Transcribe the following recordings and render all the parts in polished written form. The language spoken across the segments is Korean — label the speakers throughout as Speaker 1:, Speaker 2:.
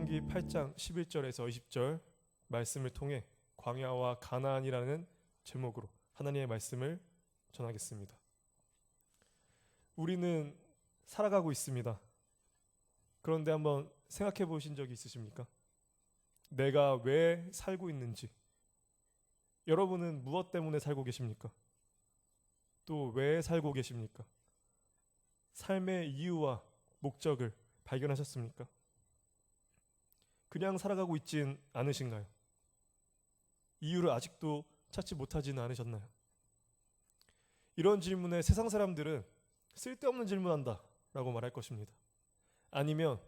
Speaker 1: 출애굽기 8장 11절에서 20절 말씀을 통해 광야와 가나안이라는 제목으로 하나님의 말씀을 전하겠습니다. 우리는 살아가고 있습니다. 그런데 한번 생각해 보신 적이 있으십니까? 내가 왜 살고 있는지. 여러분은 무엇 때문에 살고 계십니까? 또 왜 살고 계십니까? 삶의 이유와 목적을 발견하셨습니까? 그냥 살아가고 있진 않으신가요? 이유를 아직도 찾지 못하지는 않으셨나요? 이런 질문에 세상 사람들은 쓸데없는 질문한다 라고 말할 것입니다. 아니면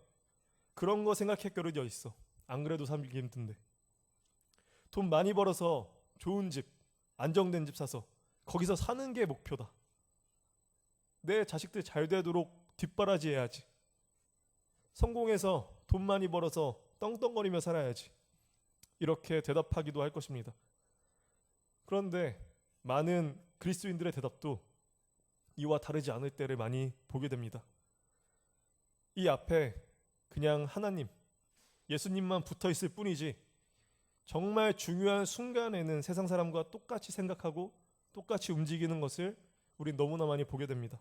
Speaker 1: 그런 거 생각해 겨루져 있어. 안 그래도 살기 힘든데. 돈 많이 벌어서 좋은 집, 안정된 집 사서 거기서 사는 게 목표다. 내 자식들 잘 되도록 뒷바라지 해야지. 성공해서 돈 많이 벌어서 떵떵거리며 살아야지. 이렇게 대답하기도 할 것입니다. 그런데 많은 그리스도인들의 대답도 이와 다르지 않을 때를 많이 보게 됩니다. 이 앞에 그냥 하나님, 예수님만 붙어 있을 뿐이지 정말 중요한 순간에는 세상 사람과 똑같이 생각하고 똑같이 움직이는 것을 우린 너무나 많이 보게 됩니다.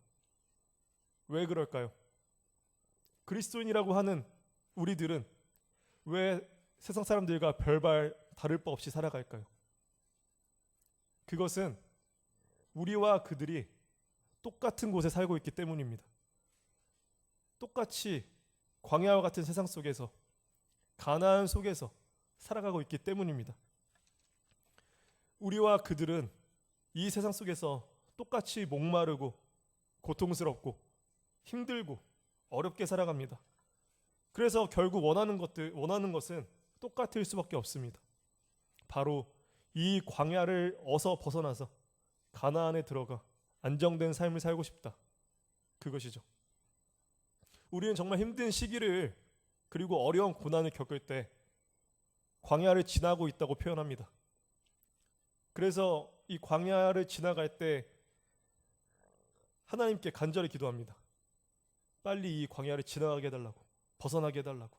Speaker 1: 왜 그럴까요? 그리스도인이라고 하는 우리들은 왜 세상 사람들과 별반 다를 바 없이 살아갈까요? 그것은 우리와 그들이 똑같은 곳에 살고 있기 때문입니다. 똑같이 광야와 같은 세상 속에서, 가나안 속에서 살아가고 있기 때문입니다. 우리와 그들은 이 세상 속에서 똑같이 목마르고 고통스럽고 힘들고 어렵게 살아갑니다. 그래서 결국 원하는 것은 똑같을 수밖에 없습니다. 바로 이 광야를 어서 벗어나서 가나안에 들어가 안정된 삶을 살고 싶다. 그것이죠. 우리는 정말 힘든 시기를 그리고 어려운 고난을 겪을 때 광야를 지나고 있다고 표현합니다. 그래서 이 광야를 지나갈 때 하나님께 간절히 기도합니다. 빨리 이 광야를 지나가게 해달라고, 벗어나게 해달라고.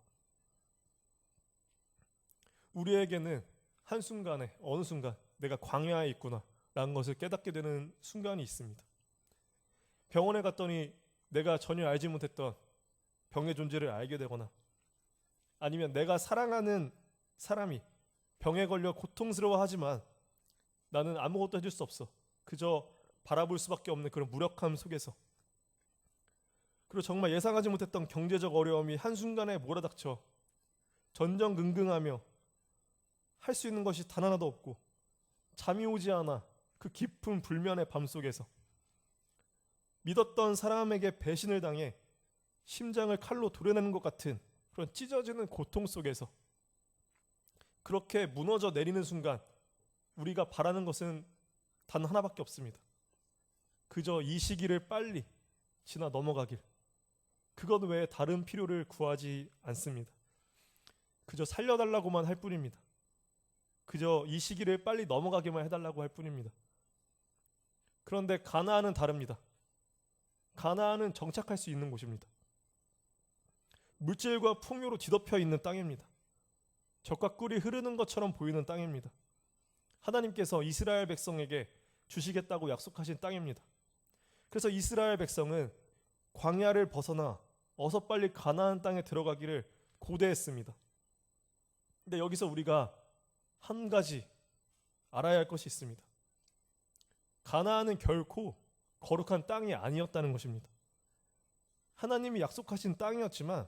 Speaker 1: 우리에게는 한순간에 어느 순간 내가 광야에 있구나 라는 것을 깨닫게 되는 순간이 있습니다. 병원에 갔더니 내가 전혀 알지 못했던 병의 존재를 알게 되거나, 아니면 내가 사랑하는 사람이 병에 걸려 고통스러워하지만 나는 아무것도 해줄 수 없어. 그저 바라볼 수밖에 없는 그런 무력함 속에서, 그리고 정말 예상하지 못했던 경제적 어려움이 한순간에 몰아닥쳐 전전긍긍하며 할 수 있는 것이 단 하나도 없고 잠이 오지 않아 그 깊은 불면의 밤 속에서 믿었던 사람에게 배신을 당해 심장을 칼로 도려내는 것 같은 그런 찢어지는 고통 속에서 그렇게 무너져 내리는 순간 우리가 바라는 것은 단 하나밖에 없습니다. 그저 이 시기를 빨리 지나 넘어가길. 그것 외에 다른 필요를 구하지 않습니다. 그저 살려달라고만 할 뿐입니다. 그저 이 시기를 빨리 넘어가기만 해달라고 할 뿐입니다. 그런데 가나안은 다릅니다. 가나안은 정착할 수 있는 곳입니다. 물질과 풍요로 뒤덮여 있는 땅입니다. 젖과 꿀이 흐르는 것처럼 보이는 땅입니다. 하나님께서 이스라엘 백성에게 주시겠다고 약속하신 땅입니다. 그래서 이스라엘 백성은 광야를 벗어나 어서 빨리 가나안 땅에 들어가기를 고대했습니다. 근데 여기서 우리가 한 가지 알아야 할 것이 있습니다. 가나안은 결코 거룩한 땅이 아니었다는 것입니다. 하나님이 약속하신 땅이었지만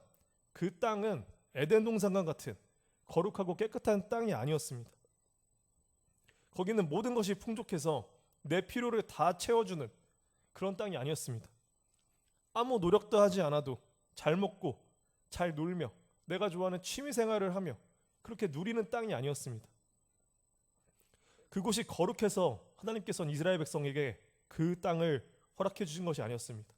Speaker 1: 그 땅은 에덴 동산과 같은 거룩하고 깨끗한 땅이 아니었습니다. 거기는 모든 것이 풍족해서 내 필요를 다 채워주는 그런 땅이 아니었습니다. 아무 노력도 하지 않아도 잘 먹고 잘 놀며 내가 좋아하는 취미 생활을 하며 그렇게 누리는 땅이 아니었습니다. 그곳이 거룩해서 하나님께서는 이스라엘 백성에게 그 땅을 허락해 주신 것이 아니었습니다.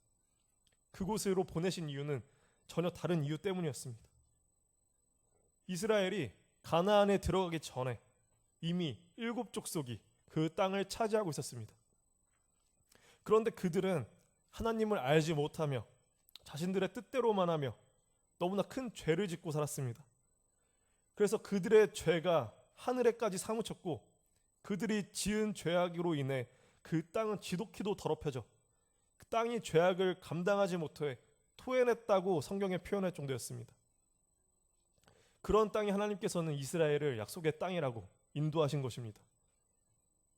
Speaker 1: 그곳으로 보내신 이유는 전혀 다른 이유 때문이었습니다. 이스라엘이 가나안에 들어가기 전에 이미 7 족속이 그 땅을 차지하고 있었습니다. 그런데 그들은 하나님을 알지 못하며 자신들의 뜻대로만 하며 너무나 큰 죄를 짓고 살았습니다. 그래서 그들의 죄가 하늘에까지 사무쳤고 그들이 지은 죄악으로 인해 그 땅은 지독히도 더럽혀져 그 땅이 죄악을 감당하지 못해 토해냈다고 성경에 표현할 정도였습니다. 그런 땅이 하나님께서는 이스라엘을 약속의 땅이라고 인도하신 것입니다.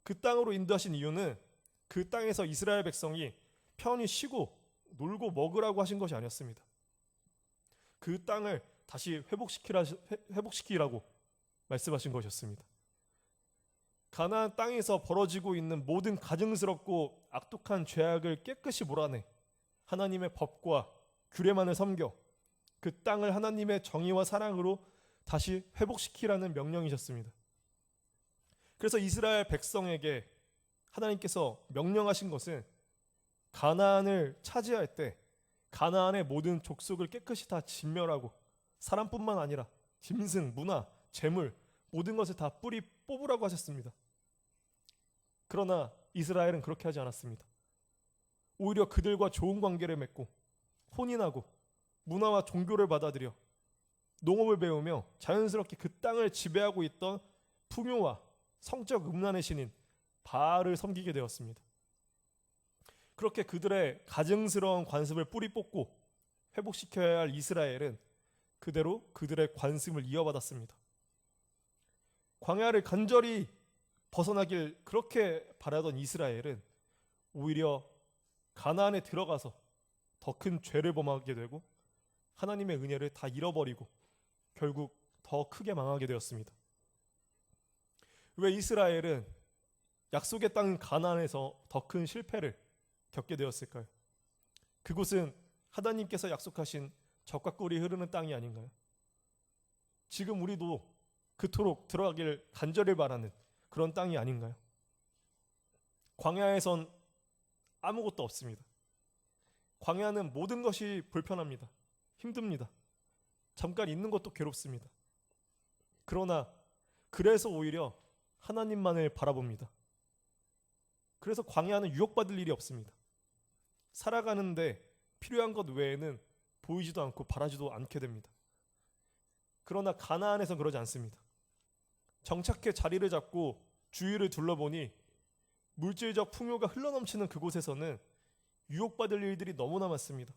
Speaker 1: 그 땅으로 인도하신 이유는 그 땅에서 이스라엘 백성이 편히 쉬고 놀고 먹으라고 하신 것이 아니었습니다. 그 땅을 다시 회복시키라고 말씀하신 것이었습니다. 가나안 땅에서 벌어지고 있는 모든 가증스럽고 악독한 죄악을 깨끗이 몰아내 하나님의 법과 규례만을 섬겨 그 땅을 하나님의 정의와 사랑으로 다시 회복시키라는 명령이셨습니다. 그래서 이스라엘 백성에게 하나님께서 명령하신 것은 가나안을 차지할 때 가나안의 모든 족속을 깨끗이 다 진멸하고 사람뿐만 아니라 짐승, 문화, 재물 모든 것을 다 뿌리 뽑으라고 하셨습니다. 그러나 이스라엘은 그렇게 하지 않았습니다. 오히려 그들과 좋은 관계를 맺고 혼인하고 문화와 종교를 받아들여 농업을 배우며 자연스럽게 그 땅을 지배하고 있던 풍요와 성적 음란의 신인 바알을 섬기게 되었습니다. 그렇게 그들의 가증스러운 관습을 뿌리 뽑고 회복시켜야 할 이스라엘은 그대로 그들의 관습을 이어받았습니다. 광야를 간절히 벗어나길 그렇게 바라던 이스라엘은 오히려 가나안에 들어가서 더 큰 죄를 범하게 되고 하나님의 은혜를 다 잃어버리고 결국 더 크게 망하게 되었습니다. 왜 이스라엘은 약속의 땅 가나안에서 더 큰 실패를 겪게 되었을까요? 그곳은 하나님께서 약속하신 젖과 꿀이 흐르는 땅이 아닌가요? 지금 우리도 그토록 들어가길 간절히 바라는 그런 땅이 아닌가요? 광야에선 아무것도 없습니다. 광야는 모든 것이 불편합니다. 힘듭니다. 잠깐 있는 것도 괴롭습니다. 그러나 그래서 오히려 하나님만을 바라봅니다. 그래서 광야는 유혹받을 일이 없습니다. 살아가는데 필요한 것 외에는 보이지도 않고 바라지도 않게 됩니다. 그러나 가나안에선 그러지 않습니다. 정착해 자리를 잡고 주위를 둘러보니 물질적 풍요가 흘러넘치는 그곳에서는 유혹받을 일들이 너무나 많습니다.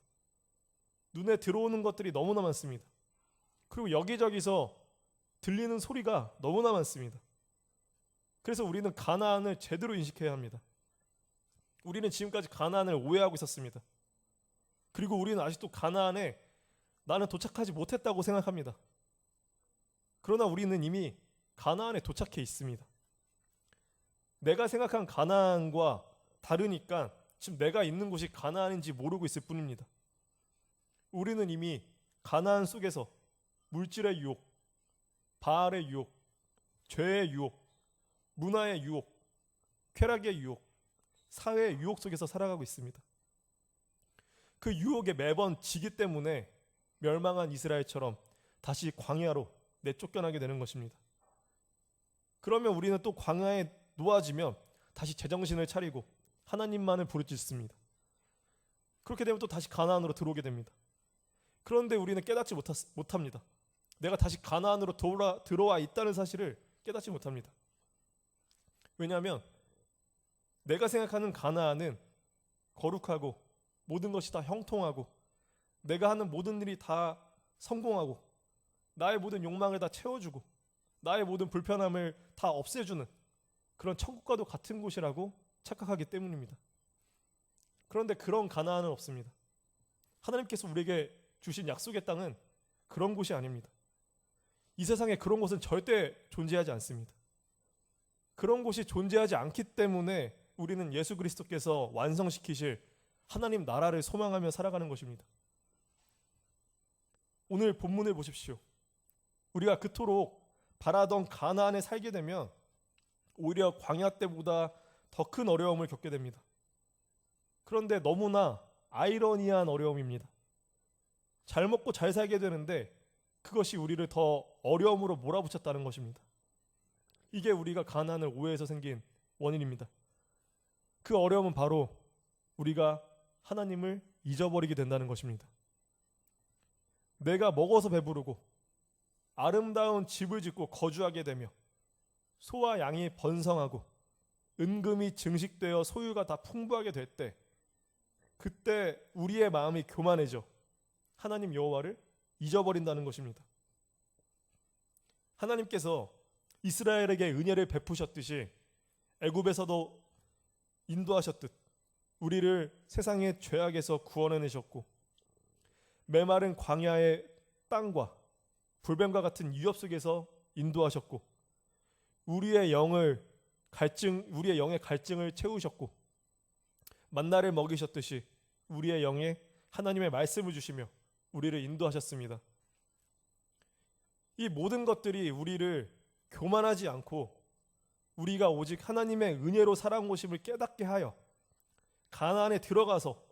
Speaker 1: 눈에 들어오는 것들이 너무나 많습니다. 그리고 여기저기서 들리는 소리가 너무나 많습니다. 그래서 우리는 가나안을 제대로 인식해야 합니다. 우리는 지금까지 가나안을 오해하고 있었습니다. 그리고 우리는 아직도 가나안에 나는 도착하지 못했다고 생각합니다. 그러나 우리는 이미 가나안에 도착해 있습니다. 내가 생각한 가나안과 다르니까 지금 내가 있는 곳이 가나안인지 모르고 있을 뿐입니다. 우리는 이미 가나안 속에서 물질의 유혹, 바알의 유혹, 죄의 유혹, 문화의 유혹, 쾌락의 유혹, 사회의 유혹 속에서 살아가고 있습니다. 그 유혹에 매번 지기 때문에 멸망한 이스라엘처럼 다시 광야로 내쫓겨나게 되는 것입니다. 그러면 우리는 또 광야에 놓아지면 다시 제정신을 차리고 하나님만을 부르짖습니다. 그렇게 되면 또 다시 가나안으로 들어오게 됩니다. 그런데 우리는 깨닫지 못합니다. 내가 다시 가나안으로 들어와 있다는 사실을 깨닫지 못합니다. 왜냐하면 내가 생각하는 가나안은 거룩하고 모든 것이 다 형통하고 내가 하는 모든 일이 다 성공하고 나의 모든 욕망을 다 채워주고 나의 모든 불편함을 다 없애주는 그런 천국과도 같은 곳이라고 착각하기 때문입니다. 그런데 그런 가나안은 없습니다. 하나님께서 우리에게 주신 약속의 땅은 그런 곳이 아닙니다. 이 세상에 그런 곳은 절대 존재하지 않습니다. 그런 곳이 존재하지 않기 때문에 우리는 예수 그리스도께서 완성시키실 하나님 나라를 소망하며 살아가는 것입니다. 오늘 본문을 보십시오. 우리가 그토록 바라던 가나안에 살게 되면 오히려 광야 때보다 더 큰 어려움을 겪게 됩니다. 그런데 너무나 아이러니한 어려움입니다. 잘 먹고 잘 살게 되는데 그것이 우리를 더 어려움으로 몰아붙였다는 것입니다. 이게 우리가 가나안을 오해해서 생긴 원인입니다. 그 어려움은 바로 우리가 하나님을 잊어버리게 된다는 것입니다. 내가 먹어서 배부르고 아름다운 집을 짓고 거주하게 되며 소와 양이 번성하고 은금이 증식되어 소유가 다 풍부하게 될 때, 그때 우리의 마음이 교만해져 하나님 여호와를 잊어버린다는 것입니다. 하나님께서 이스라엘에게 은혜를 베푸셨듯이 애굽에서도 인도하셨듯 우리를 세상의 죄악에서 구원해내셨고, 메마른 광야의 땅과 불뱀과 같은 위협 속에서 인도하셨고, 우리의 영의 갈증을 채우셨고, 만나를 먹이셨듯이 우리의 영에 하나님의 말씀을 주시며 우리를 인도하셨습니다. 이 모든 것들이 우리를 교만하지 않고 우리가 오직 하나님의 은혜로 살아온 것임을 깨닫게 하여 가나안에 들어가서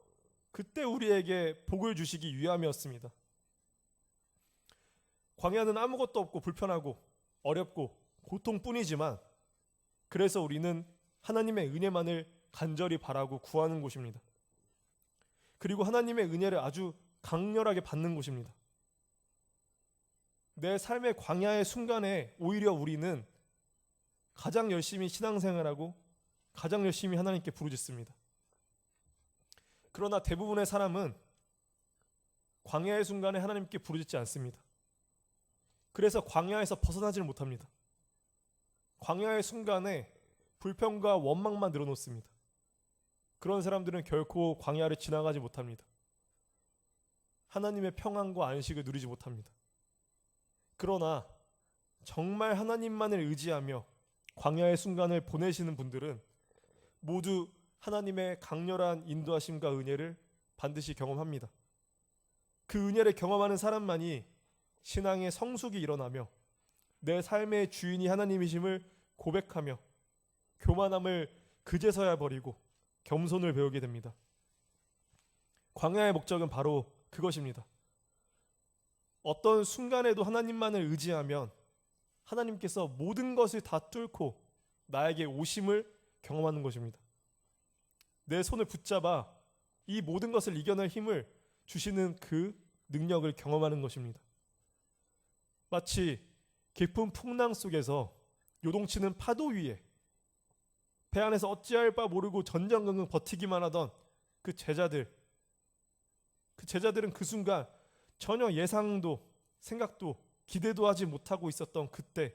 Speaker 1: 그때 우리에게 복을 주시기 위함이었습니다. 광야는 아무것도 없고 불편하고 어렵고 고통뿐이지만, 그래서 우리는 하나님의 은혜만을 간절히 바라고 구하는 곳입니다. 그리고 하나님의 은혜를 아주 강렬하게 받는 곳입니다. 내 삶의 광야의 순간에 오히려 우리는 가장 열심히 신앙생활하고 가장 열심히 하나님께 부르짖습니다. 그러나 대부분의 사람은 광야의 순간에 하나님께 부르짖지 않습니다. 그래서 광야에서 벗어나지를 못합니다. 광야의 순간에 불평과 원망만 늘어놓습니다. 그런 사람들은 결코 광야를 지나가지 못합니다. 하나님의 평안과 안식을 누리지 못합니다. 그러나 정말 하나님만을 의지하며 광야의 순간을 보내시는 분들은 모두 하나님의 강렬한 인도하심과 은혜를 반드시 경험합니다. 그 은혜를 경험하는 사람만이 신앙의 성숙이 일어나며 내 삶의 주인이 하나님이심을 고백하며 교만함을 그제서야 버리고 겸손을 배우게 됩니다. 광야의 목적은 바로 그것입니다. 어떤 순간에도 하나님만을 의지하면 하나님께서 모든 것을 다 뚫고 나에게 오심을 경험하는 것입니다. 내 손을 붙잡아 이 모든 것을 이겨낼 힘을 주시는 그 능력을 경험하는 것입니다. 마치 깊은 풍랑 속에서 요동치는 파도 위에 배 안에서 어찌할 바 모르고 전전긍긍 버티기만 하던 그 제자들은 그 순간 전혀 예상도 생각도 기대도 하지 못하고 있었던 그때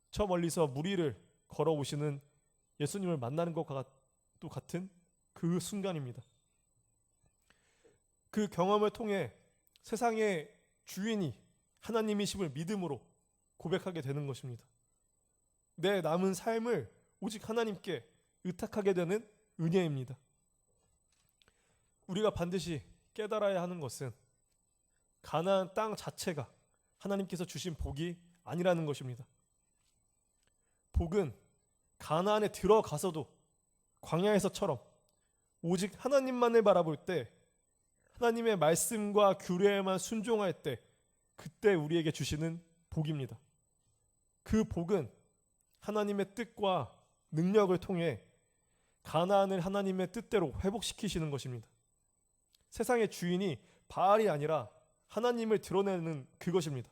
Speaker 1: 저 멀리서 물 위를 걸어오시는 예수님을 만나는 것과 같은 그 순간입니다. 그 경험을 통해 세상의 주인이 하나님이심을 믿음으로 고백하게 되는 것입니다. 내 남은 삶을 오직 하나님께 의탁하게 되는 은혜입니다. 우리가 반드시 깨달아야 하는 것은 가나안 땅 자체가 하나님께서 주신 복이 아니라는 것입니다. 복은 가나안에 들어가서도 광야에서처럼 오직 하나님만을 바라볼 때, 하나님의 말씀과 규례에만 순종할 때, 그때 우리에게 주시는 복입니다. 그 복은 하나님의 뜻과 능력을 통해 가나안을 하나님의 뜻대로 회복시키시는 것입니다. 세상의 주인이 바알이 아니라 하나님을 드러내는 그것입니다.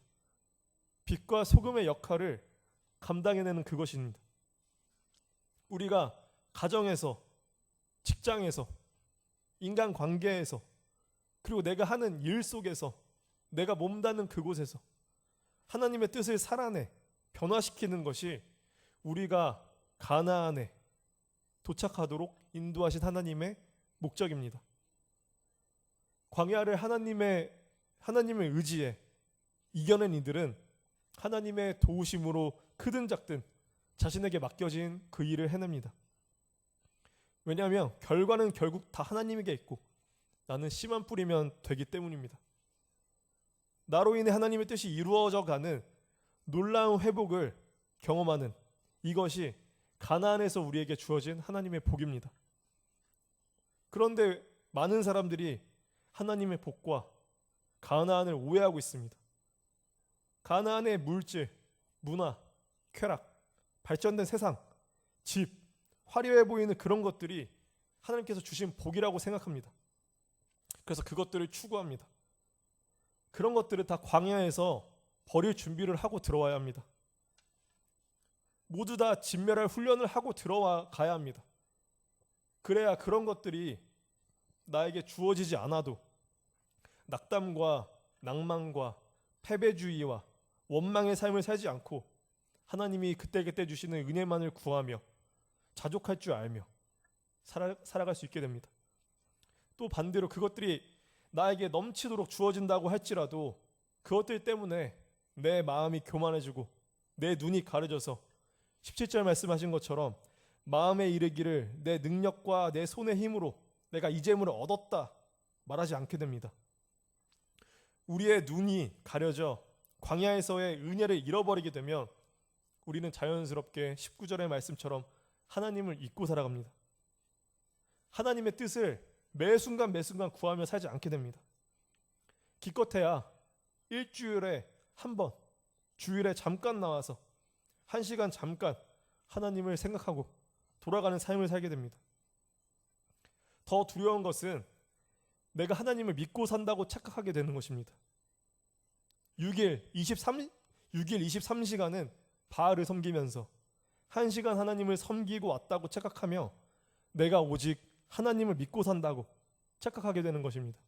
Speaker 1: 빛과 소금의 역할을 감당해내는 그것입니다. 우리가 가정에서, 직장에서, 인간관계에서, 그리고 내가 하는 일 속에서, 내가 몸담는 그곳에서 하나님의 뜻을 살아내 변화시키는 것이 우리가 가나안에 도착하도록 인도하신 하나님의 목적입니다. 광야를 하나님을 의지해 이겨낸 이들은 하나님의 도우심으로 크든 작든 자신에게 맡겨진 그 일을 해냅니다. 왜냐하면 결과는 결국 다 하나님에게 있고 나는 씨만 뿌리면 되기 때문입니다. 나로 인해 하나님의 뜻이 이루어져 가는 놀라운 회복을 경험하는 이것이 가나안에서 우리에게 주어진 하나님의 복입니다. 그런데 많은 사람들이 하나님의 복과 가나안을 오해하고 있습니다. 가나안의 물질, 문화, 쾌락, 발전된 세상, 집, 화려해 보이는 그런 것들이 하나님께서 주신 복이라고 생각합니다. 그래서 그것들을 추구합니다. 그런 것들을 다 광야에서 버릴 준비를 하고 들어와야 합니다. 모두 다 진멸할 훈련을 하고 들어와 가야 합니다. 그래야 그런 것들이 나에게 주어지지 않아도 낙담과 낭만과 패배주의와 원망의 삶을 살지 않고 하나님이 그때그때 주시는 은혜만을 구하며 자족할 줄 알며 살아갈 수 있게 됩니다. 또 반대로 그것들이 나에게 넘치도록 주어진다고 할지라도 그것들 때문에 내 마음이 교만해지고 내 눈이 가려져서 17절 말씀하신 것처럼 마음에 이르기를 내 능력과 내 손의 힘으로 내가 이 재물을 얻었다 말하지 않게 됩니다. 우리의 눈이 가려져 광야에서의 은혜를 잃어버리게 되면 우리는 자연스럽게 19절의 말씀처럼 하나님을 잊고 살아갑니다. 하나님의 뜻을 매 순간 구하며 살지 않게 됩니다. 기껏해야 일주일에 한 번, 주일에 잠깐 나와서 1시간 잠깐 하나님을 생각하고 돌아가는 삶을 살게 됩니다. 더 두려운 것은 내가 하나님을 믿고 산다고 착각하게 되는 것입니다. 6일 23시간은 바알을 섬기면서 1시간 하나님을 섬기고 왔다고 착각하며 내가 오직 하나님을 믿고 산다고 착각하게 되는 것입니다.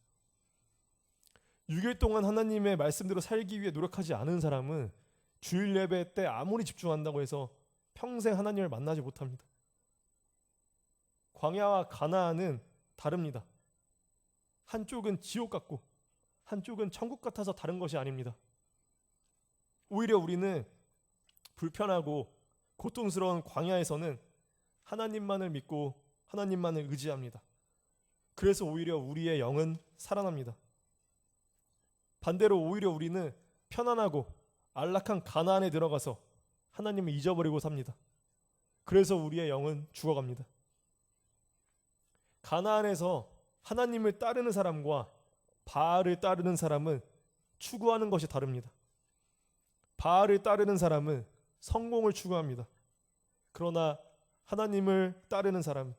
Speaker 1: 6일 동안 하나님의 말씀대로 살기 위해 노력하지 않은 사람은 주일 예배 때 아무리 집중한다고 해서 평생 하나님을 만나지 못합니다. 광야와 가나안은 다릅니다. 한쪽은 지옥 같고 한쪽은 천국 같아서 다른 것이 아닙니다. 오히려 우리는 불편하고 고통스러운 광야에서는 하나님만을 믿고 하나님만을 의지합니다. 그래서 오히려 우리의 영은 살아납니다. 반대로 오히려 우리는 편안하고 안락한 가나안에 들어가서 하나님을 잊어버리고 삽니다. 그래서 우리의 영은 죽어갑니다. 가나안에서 하나님을 따르는 사람과 바알을 따르는 사람은 추구하는 것이 다릅니다. 바알을 따르는 사람은 성공을 추구합니다. 그러나 하나님을 따르는 사람은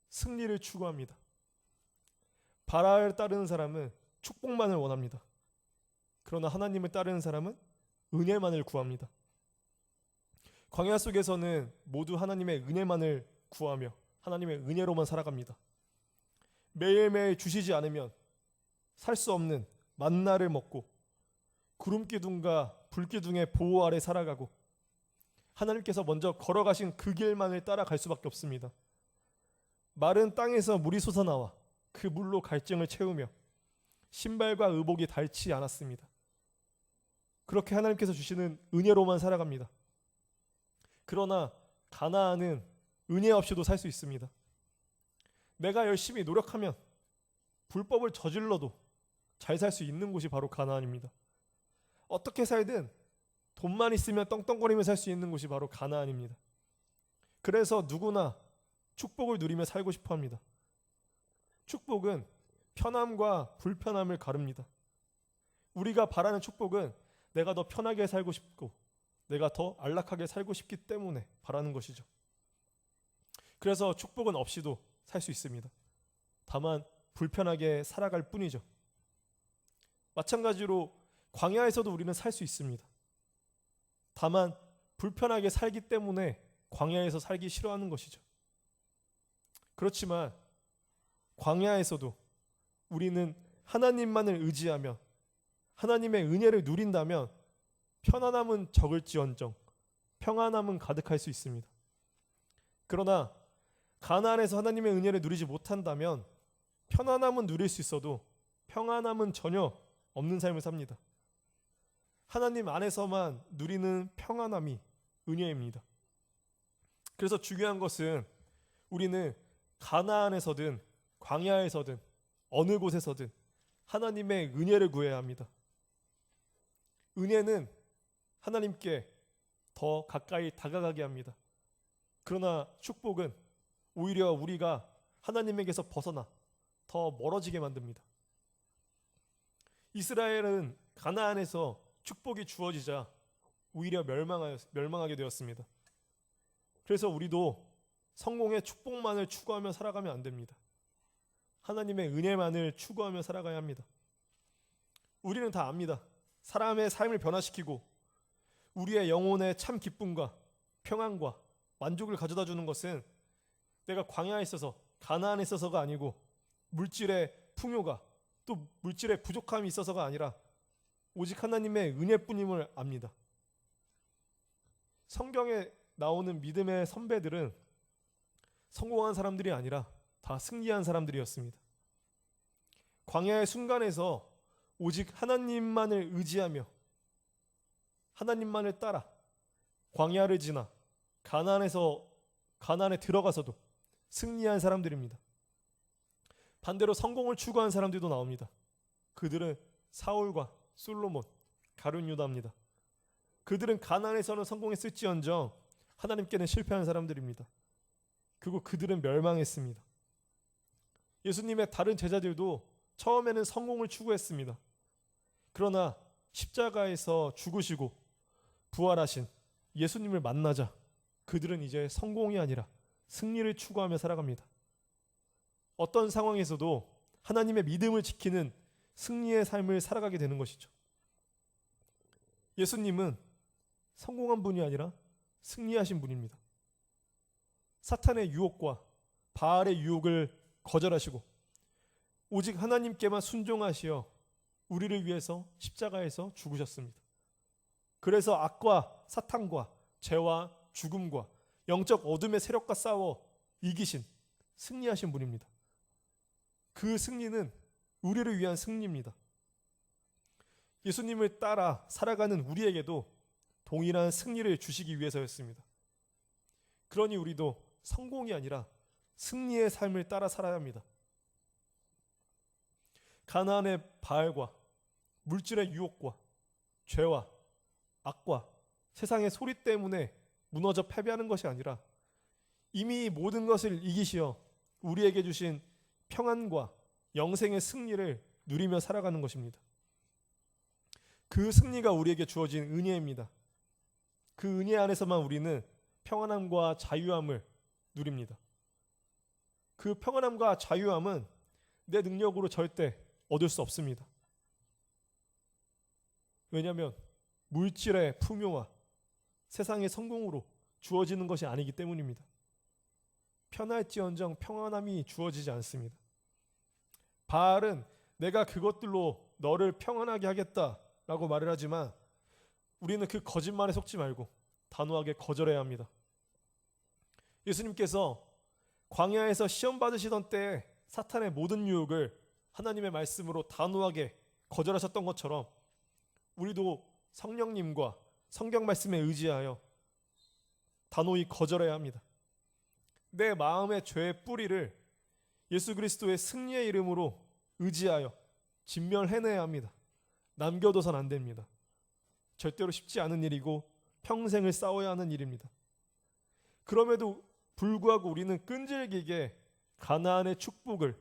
Speaker 1: 승리를 추구합니다. 바알을 따르는 사람은 축복만을 원합니다. 그러나 하나님을 따르는 사람은 은혜만을 구합니다. 광야 속에서는 모두 하나님의 은혜만을 구하며 하나님의 은혜로만 살아갑니다. 매일매일 주시지 않으면 살 수 없는 만나를 먹고 구름기둥과 불기둥의 보호 아래 살아가고 하나님께서 먼저 걸어가신 그 길만을 따라갈 수밖에 없습니다. 마른 땅에서 물이 솟아나와 그 물로 갈증을 채우며 신발과 의복이 닳지 않았습니다. 그렇게 하나님께서 주시는 은혜로만 살아갑니다. 그러나 가나안은 은혜 없이도 살 수 있습니다. 내가 열심히 노력하면 불법을 저질러도 잘 살 수 있는 곳이 바로 가나안입니다. 어떻게 살든 돈만 있으면 떵떵거리며 살 수 있는 곳이 바로 가나안입니다. 그래서 누구나 축복을 누리며 살고 싶어 합니다. 축복은 편함과 불편함을 가릅니다. 우리가 바라는 축복은 내가 더 편하게 살고 싶고 내가 더 안락하게 살고 싶기 때문에 바라는 것이죠. 그래서 축복은 없이도 살 수 있습니다. 다만 불편하게 살아갈 뿐이죠. 마찬가지로 광야에서도 우리는 살 수 있습니다. 다만 불편하게 살기 때문에 광야에서 살기 싫어하는 것이죠. 그렇지만 광야에서도 우리는 하나님만을 의지하며 하나님의 은혜를 누린다면 편안함은 적을지언정 평안함은 가득할 수 있습니다. 그러나 가나안에서 하나님의 은혜를 누리지 못한다면 편안함은 누릴 수 있어도 평안함은 전혀 없는 삶을 삽니다. 하나님 안에서만 누리는 평안함이 은혜입니다. 그래서 중요한 것은 우리는 가나안에서든 광야에서든 어느 곳에서든 하나님의 은혜를 구해야 합니다. 은혜는 하나님께 더 가까이 다가가게 합니다. 그러나 축복은 오히려 우리가 하나님에게서 벗어나 더 멀어지게 만듭니다. 이스라엘은 가나안에서 축복이 주어지자 오히려 멸망하게 되었습니다. 그래서 우리도 성공의 축복만을 추구하며 살아가면 안 됩니다. 하나님의 은혜만을 추구하며 살아가야 합니다. 우리는 다 압니다. 사람의 삶을 변화시키고 우리의 영혼에 참 기쁨과 평안과 만족을 가져다 주는 것은 내가 광야에 있어서 가나안에 있어서가 아니고 물질의 풍요가 또 물질의 부족함이 있어서가 아니라 오직 하나님의 은혜뿐임을 압니다. 성경에 나오는 믿음의 선배들은 성공한 사람들이 아니라 다 승리한 사람들이었습니다. 광야의 순간에서 오직 하나님만을 의지하며 하나님만을 따라 광야를 지나 가나안에 들어가서도 승리한 사람들입니다. 반대로 성공을 추구한 사람들도 나옵니다. 그들은 사울과 솔로몬, 가룟 유다입니다. 그들은 가나안에서는 성공했을지언정 하나님께는 실패한 사람들입니다. 그리고 그들은 멸망했습니다. 예수님의 다른 제자들도 처음에는 성공을 추구했습니다. 그러나 십자가에서 죽으시고 부활하신 예수님을 만나자 그들은 이제 성공이 아니라 승리를 추구하며 살아갑니다. 어떤 상황에서도 하나님의 믿음을 지키는 승리의 삶을 살아가게 되는 것이죠. 예수님은 성공한 분이 아니라 승리하신 분입니다. 사탄의 유혹과 바알의 유혹을 거절하시고 오직 하나님께만 순종하시어 우리를 위해서 십자가에서 죽으셨습니다. 그래서 악과 사탄과 죄와 죽음과 영적 어둠의 세력과 싸워 이기신 승리하신 분입니다. 그 승리는 우리를 위한 승리입니다. 예수님을 따라 살아가는 우리에게도 동일한 승리를 주시기 위해서였습니다. 그러니 우리도 성공이 아니라 승리의 삶을 따라 살아야 합니다. 가나안의 바알과 물질의 유혹과 죄와 악과 세상의 소리 때문에 무너져 패배하는 것이 아니라 이미 모든 것을 이기시어 우리에게 주신 평안과 영생의 승리를 누리며 살아가는 것입니다. 그 승리가 우리에게 주어진 은혜입니다. 그 은혜 안에서만 우리는 평안함과 자유함을 누립니다. 그 평안함과 자유함은 내 능력으로 절대 얻을 수 없습니다. 왜냐하면 물질의 풍요와 세상의 성공으로 주어지는 것이 아니기 때문입니다. 편할지언정 평안함이 주어지지 않습니다. 바알은 내가 그것들로 너를 평안하게 하겠다라고 말을 하지만 우리는 그 거짓말에 속지 말고 단호하게 거절해야 합니다. 예수님께서 광야에서 시험 받으시던 때에 사탄의 모든 유혹을 하나님의 말씀으로 단호하게 거절하셨던 것처럼 우리도 성령님과 성경 말씀에 의지하여 단호히 거절해야 합니다. 내 마음의 죄의 뿌리를 예수 그리스도의 승리의 이름으로 의지하여 진멸해내야 합니다. 남겨둬선 안 됩니다. 절대로 쉽지 않은 일이고 평생을 싸워야 하는 일입니다. 그럼에도 불구하고 우리는 끈질기게 가나안의 축복을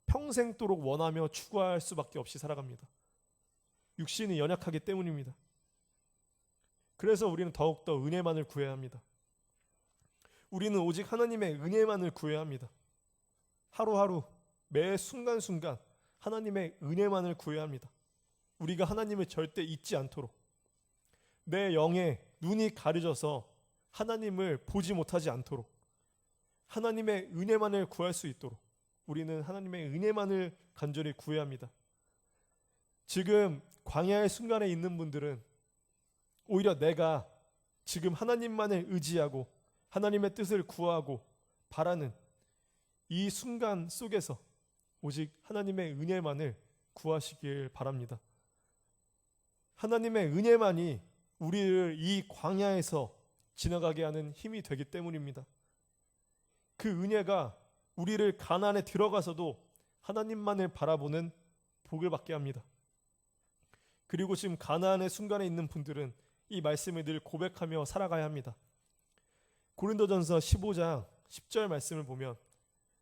Speaker 1: 평생도록 원하며 추구할 수밖에 없이 살아갑니다. 육신이 연약하기 때문입니다. 그래서 우리는 더욱더 은혜만을 구해야 합니다. 우리는 오직 하나님의 은혜만을 구해야 합니다. 하루하루 매 순간순간 하나님의 은혜만을 구해야 합니다. 우리가 하나님을 절대 잊지 않도록 내 영의 눈이 가려져서 하나님을 보지 못하지 않도록 하나님의 은혜만을 구할 수 있도록 우리는 하나님의 은혜만을 간절히 구해야 합니다. 지금 광야의 순간에 있는 분들은 오히려 내가 지금 하나님만을 의지하고 하나님의 뜻을 구하고 바라는 이 순간 속에서 오직 하나님의 은혜만을 구하시길 바랍니다. 하나님의 은혜만이 우리를 이 광야에서 지나가게 하는 힘이 되기 때문입니다. 그 은혜가 우리를 가나안에 들어가서도 하나님만을 바라보는 복을 받게 합니다. 그리고 지금 가나안의 순간에 있는 분들은 이 말씀을 늘 고백하며 살아가야 합니다. 고린도전서 15장 10절 말씀을 보면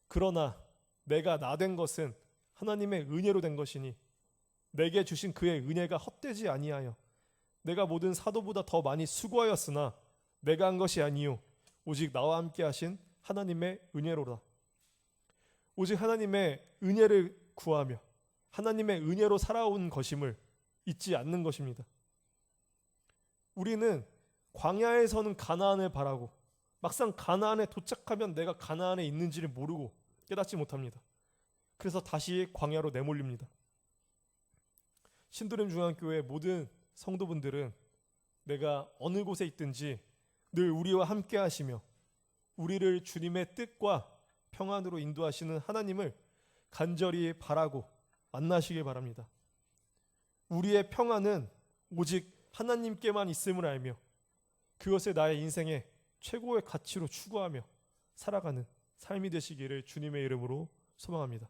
Speaker 1: 그러나 내가 나된 것은 하나님의 은혜로 된 것이니 내게 주신 그의 은혜가 헛되지 아니하여 내가 모든 사도보다 더 많이 수고하였으나 내가 한 것이 아니요 오직 나와 함께 하신 하나님의 은혜로라. 오직 하나님의 은혜를 구하며 하나님의 은혜로 살아온 것임을 잊지 않는 것입니다. 우리는 광야에서는 가나안을 바라고 막상 가나안에 도착하면 내가 가나안에 있는지를 모르고 깨닫지 못합니다. 그래서 다시 광야로 내몰립니다. 신도림 중앙교회 모든 성도분들은 내가 어느 곳에 있든지 늘 우리와 함께 하시며 우리를 주님의 뜻과 평안으로 인도하시는 하나님을 간절히 바라고 만나시길 바랍니다. 우리의 평안은 오직 하나님께만 있음을 알며 그것을 나의 인생의 최고의 가치로 추구하며 살아가는 삶이 되시기를 주님의 이름으로 소망합니다.